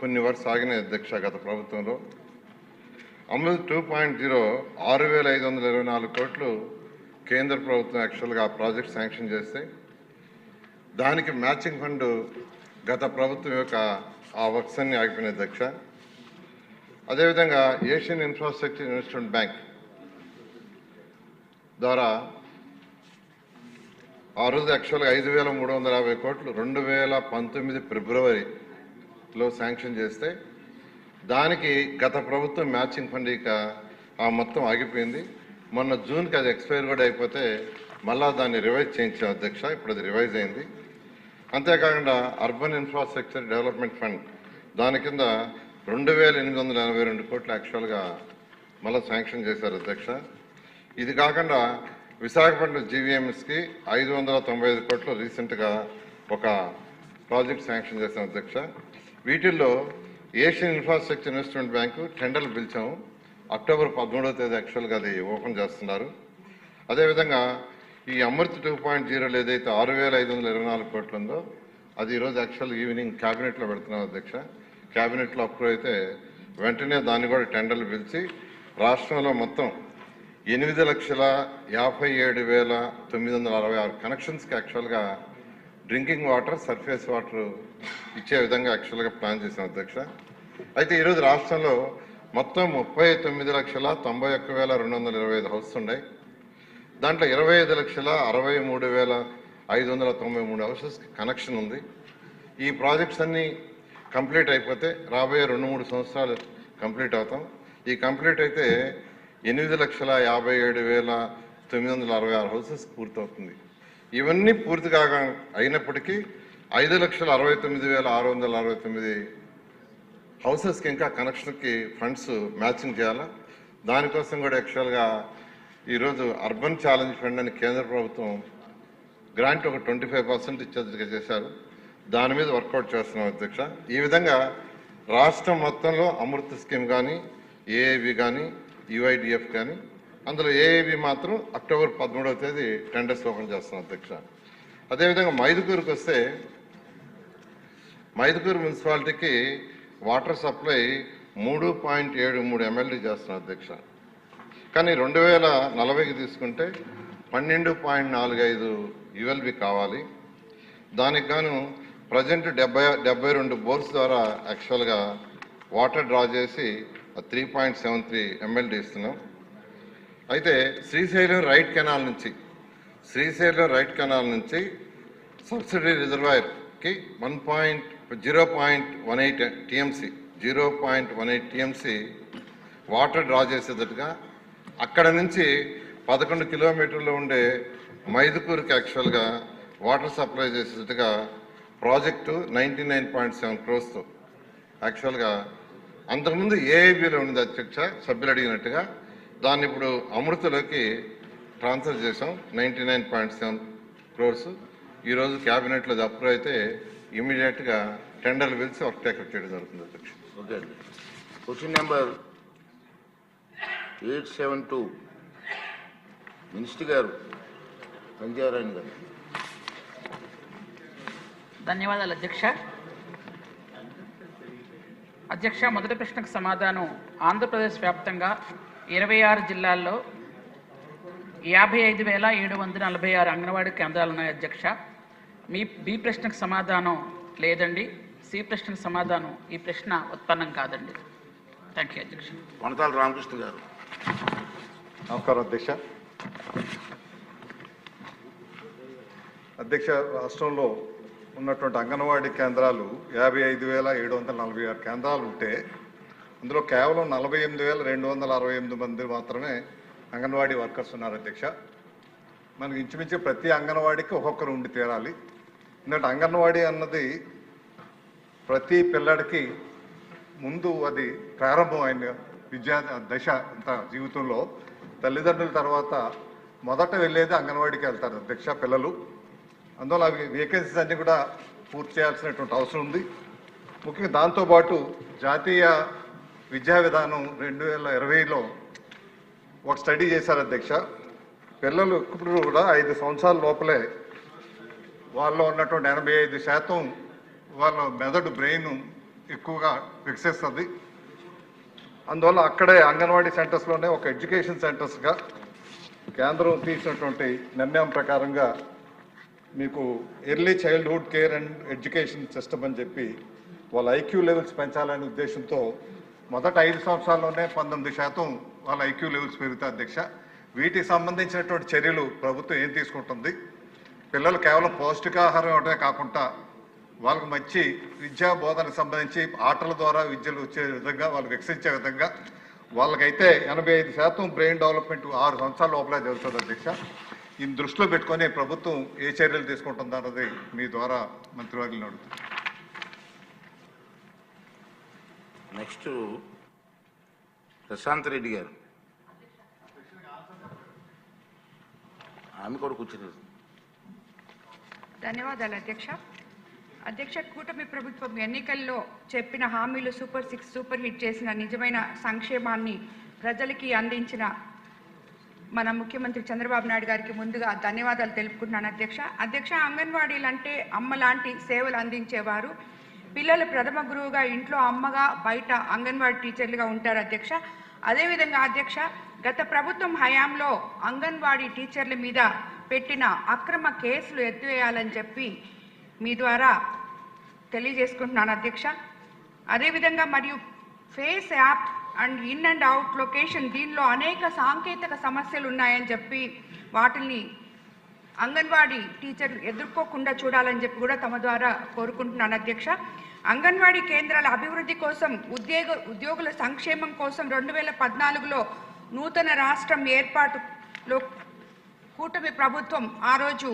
కొన్ని వర్షాలు సాగినాయి అధ్యక్ష. గత ప్రభుత్వంలో అమృత్ 2.0 6,524 కోట్లు కేంద్ర ప్రభుత్వం యాక్చువల్గా ఆ ప్రాజెక్ట్ శాంక్షన్ చేస్తే దానికి మ్యాచింగ్ ఫండ్ గత ప్రభుత్వం యొక్క ఆ వర్క్స్ అన్ని ఆగిపోయినాయి అధ్యక్ష. అదేవిధంగా ఏషియన్ ఇన్ఫ్రాస్ట్రక్చర్ ఇన్వెస్ట్మెంట్ బ్యాంక్ ద్వారా ఆ రోజు యాక్చువల్గా 5,350 కోట్లు 2019 ఫిబ్రవరిలో శాంక్షన్ చేస్తే దానికి గత ప్రభుత్వం మ్యాచింగ్ ఫండ్ ఇక ఆ మొత్తం ఆగిపోయింది. మొన్న జూన్కి అది ఎక్స్పైర్ కూడా అయిపోతే మళ్ళా దాన్ని రివైజ్ చేయించాం అధ్యక్ష. ఇప్పుడు అది రివైజ్ అయింది. అంతేకాకుండా అర్బన్ ఇన్ఫ్రాస్ట్రక్చర్ డెవలప్మెంట్ ఫండ్ దాని కింద 2,882 కోట్లు యాక్చువల్గా మళ్ళీ శాంక్షన్ చేశారు అధ్యక్ష. ఇది కాకుండా విశాఖపట్నం జీవీఎంఎస్కి 595 కోట్లు రీసెంట్గా ఒక ప్రాజెక్ట్ శాంక్షన్ చేశాం అధ్యక్ష. వీటిల్లో ఏషియన్ ఇన్ఫ్రాస్ట్రక్చర్ ఇన్వెస్ట్మెంట్ బ్యాంకు టెండర్లు పిలిచాము. అక్టోబర్ 13వ తేదీ యాక్చువల్గా అది ఓపెన్ చేస్తున్నారు. అదేవిధంగా ఈ అమృత్ 2.0 ఏదైతే 6,524 కోట్లు ఉందో అది ఈరోజు యాక్చువల్ ఈవినింగ్ క్యాబినెట్లో పెడుతున్నాం అధ్యక్ష. క్యాబినెట్లో అప్రూవ్ అయితే వెంటనే దాన్ని కూడా టెండర్లు పిలిచి రాష్ట్రంలో మొత్తం 8,57,966 కనెక్షన్స్కి యాక్చువల్గా డ్రింకింగ్ వాటర్, సర్ఫేస్ వాటర్ ఇచ్చే విధంగా యాక్చువల్గా ప్లాన్ చేశాం అధ్యక్ష. అయితే ఈరోజు రాష్ట్రంలో మొత్తం 39,91,225 హౌసెస్ ఉన్నాయి. దాంట్లో 25,63,593 హౌసెస్కి కనెక్షన్ ఉంది. ఈ ప్రాజెక్ట్స్ అన్నీ కంప్లీట్ అయిపోతే రాబోయే 2-3 సంవత్సరాలు కంప్లీట్ అవుతాం. ఈ కంప్లీట్ అయితే 8,57,966 హౌసెస్ పూర్తవుతుంది. ఇవన్నీ పూర్తి కాగా అయినప్పటికీ 5,69,669 హౌసెస్కి ఇంకా కనెక్షన్కి ఫండ్స్ మ్యాచింగ్ చేయాలా. దానికోసం కూడా యాక్చువల్గా ఈరోజు అర్బన్ ఛాలెంజ్ ఫండ్ అని కేంద్ర ప్రభుత్వం గ్రాంట్ ఒక 25% ఇచ్చేదిగా చేశారు. దాని మీద వర్కౌట్ చేస్తున్నాం అధ్యక్ష. ఈ విధంగా రాష్ట్రం మొత్తంలో అమృత్ స్కీమ్ కానీ, ఏఐబి కానీ, యుఐడిఎఫ్ కానీ, అందులో ఏఐబి మాత్రం అక్టోబర్ 13వ తేదీ టెండర్స్ ఓపెన్ చేస్తున్నాం అధ్యక్ష. అదేవిధంగా మైదుకూరుకి వస్తే మైదుకూరు మున్సిపాలిటీకి వాటర్ సప్లై 3.73 MLD చేస్తున్నాం అధ్యక్ష. కానీ 2040కి తీసుకుంటే 12.45 ULB కావాలి. దానికి గాను ప్రజెంట్ 72 బోర్స్ ద్వారా యాక్చువల్గా వాటర్ డ్రా చేసి 3.73 MLD ఇస్తున్నాం. అయితే శ్రీశైలం రైట్ కెనాల్ నుంచి సబ్సిడీ రిజర్వాయర్కి 0.18 TMC వాటర్ డ్రా చేసేటట్టుగా అక్కడ నుంచి 11 కిలోమీటర్లో ఉండే మైదుకూరుకి యాక్చువల్గా వాటర్ సప్లై చేసేటట్టుగా ప్రాజెక్టు 99.7 crores యాక్చువల్గా అంతకుముందు ఏఐబిలో ఉంది అధ్యక్ష. సభ్యులు అడిగినట్టుగా దాన్ని ఇప్పుడు అమృతలోకి ట్రాన్స్ఫర్ చేసాం. 99.7 crores ఈరోజు క్యాబినెట్లో అప్రూవ్ అయితే ఇమీడియట్గా టెండర్లు పిలిచి వర్క్ టేకప్ చేయడం జరుగుతుంది అధ్యక్ష. ఓకే అండి. క్వశ్చన్ నెంబర్ 872 మినిస్టర్ గారు సంధ్యారాయణ గారు. ధన్యవాదాలు అధ్యక్ష. మొదటి ప్రశ్నకు సమాధానం. ఆంధ్రప్రదేశ్ వ్యాప్తంగా 26 జిల్లాల్లో 55,746 అంగన్వాడీ కేంద్రాలు ఉన్నాయి అధ్యక్ష. బి ప్రశ్నకు సమాధానం లేదండి. సి ప్రశ్నకు సమాధానం ఈ ప్రశ్న ఉత్పన్నం కాదండి. థ్యాంక్ యూ అధ్యక్ష. వనతాల రామకృష్ణ గారు. నమస్కారం అధ్యక్ష. రాష్ట్రంలో ఉన్నటువంటి అంగన్వాడీ కేంద్రాలు 55,746 కేంద్రాలు ఉంటే అందులో కేవలం 48,268 మంది మాత్రమే అంగన్వాడీ వర్కర్స్ ఉన్నారు అధ్యక్ష. మనకి ఇంచుమించు ప్రతి అంగన్వాడీకి ఒక్కొక్కరు ఉండి తీరాలి. ఎందుకంటే అంగన్వాడీ అన్నది ప్రతి పిల్లడికి ముందు అది ప్రారంభమైన విద్యా దశ. అంత జీవితంలో తల్లిదండ్రుల తర్వాత మొదట వెళ్ళేది అంగన్వాడీకి వెళ్తారు అధ్యక్ష పిల్లలు. అందువల్ల అవి వేకెన్సీస్ అన్నీ కూడా పూర్తి చేయాల్సినటువంటి అవసరం ఉంది. ముఖ్యంగా దాంతోపాటు జాతీయ విద్యా విధానం 2020లో ఒక స్టడీ చేశారు అధ్యక్ష. పిల్లలు ఇప్పుడు కూడా 5 సంవత్సరాల లోపలే వాళ్ళలో ఉన్నటువంటి 85% వాళ్ళ మెదడు బ్రెయిన్ ఎక్కువగా వికసిస్తుంది. అందువల్ల అక్కడే అంగన్వాడీ సెంటర్స్లోనే ఒక ఎడ్యుకేషన్ సెంటర్స్గా కేంద్రం తీసినటువంటి నిర్ణయం ప్రకారంగా మీకు early childhood care and education system అని చెప్పి వాళ్ళ ఐక్యూ లెవెల్స్ పెంచాలనే ఉద్దేశంతో మొదట 5 సంవత్సరాల్లోనే 19% వాళ్ళ ఐక్యూ లెవెల్స్ పెరుగుతాయి అధ్యక్ష. వీటికి సంబంధించినటువంటి చర్యలు ప్రభుత్వం ఏం తీసుకుంటుంది? పిల్లలు కేవలం పౌష్టికాహారం ఇవ్వడమే కాకుండా వాళ్ళకు మంచి విద్యా బోధనకు సంబంధించి ఆటల ద్వారా విద్యలు వచ్చే విధంగా వాళ్ళు వికసించే విధంగా వాళ్ళకైతే 85% బ్రెయిన్ డెవలప్మెంట్ 6 సంవత్సరాల లోపలే జరుగుతుంది అధ్యక్ష. ఈ దృష్టిలో పెట్టుకొని ప్రభుత్వం ఏ చర్యలు తీసుకుంటుంది అన్నది మీ ద్వారా మంత్రివర్యులను అడుగుతుంది. నెక్స్ట్ ప్రశాంత్ రెడ్డి గారు. ఆమె కూడా కూర్చుని. ధన్యవాదాలు అధ్యక్ష. అధ్యక్ష, కూటమి ప్రభుత్వం ఎన్నికల్లో చెప్పిన హామీలు సూపర్ 6 సూపర్ హిట్ చేసిన నిజమైన సంక్షేమాన్ని ప్రజలకి అందించిన మన ముఖ్యమంత్రి చంద్రబాబు నాయుడు గారికి ముందుగా ధన్యవాదాలు తెలుపుకుంటున్నాను అధ్యక్ష. అధ్యక్ష, అంగన్వాడీలు అంటే అమ్మ లాంటి సేవలు అందించేవారు. పిల్లలు ప్రథమ గురువుగా ఇంట్లో అమ్మగా, బయట అంగన్వాడీ టీచర్లుగా ఉంటారు అధ్యక్ష. అదేవిధంగా అధ్యక్ష, గత ప్రభుత్వం హయాంలో అంగన్వాడీ టీచర్ల మీద పెట్టిన అక్రమ కేసులు ఎత్తివేయాలని చెప్పి మీ ద్వారా తెలియజేసుకుంటున్నాను అధ్యక్ష. అదేవిధంగా మరియు face app and in and out location, దీనిలో అనేక సాంకేతిక సమస్యలు ఉన్నాయని చెప్పి వాటిని అంగన్వాడీ టీచర్లు ఎదుర్కోకుండా చూడాలని చెప్పి కూడా తమ ద్వారా కోరుకుంటున్నాను అధ్యక్ష. అంగన్వాడీ కేంద్రాల అభివృద్ధి కోసం, ఉద్యోగుల సంక్షేమం కోసం 2014లో నూతన రాష్ట్రం ఏర్పాటులో కూటమి ప్రభుత్వం ఆ రోజు